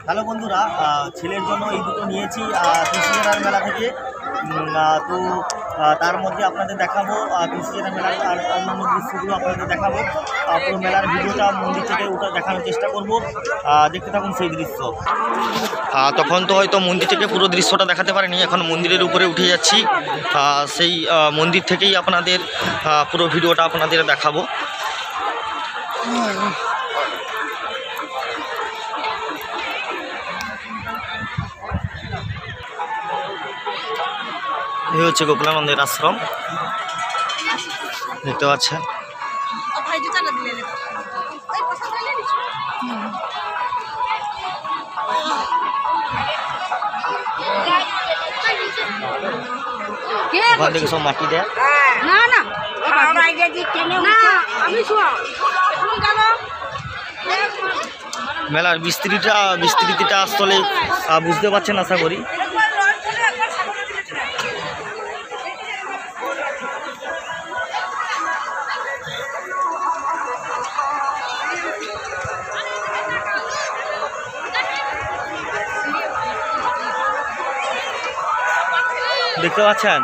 Hello বন্ধুরা, ছেলের জন্য এই দুটো নিয়েছি তুলসীজেরার মেলা থেকে। তো তার মধ্যে আপনাদের দেখাবো তুলসীজেরা মেলার আর অন্যান্য দৃশ্যগুলো আপনাদের দেখাবো। পুরো মেলার ভিডিওটা মন্দির থেকে ওটা দেখানোর চেষ্টা করব। দেখতে থাকুন সেই দৃশ্য। তখন তো হয়তো মন্দির থেকে পুরো দৃশ্যটা দেখাতে পারিনি, এখন মন্দিরের উপরে উঠে যাচ্ছি। সেই মন্দির থেকেই আপনাদের পুরো ভিডিওটা আপনাদের দেখাবো। এই হচ্ছে গোকুলানন্দের আশ্রম, দেখতে পাচ্ছেন। ওখান থেকে সব মাটি দেয়। মেলার বিস্তৃতিটা আসলে বুঝতে পারছেন আশা করি। দেখতে পাচ্ছেন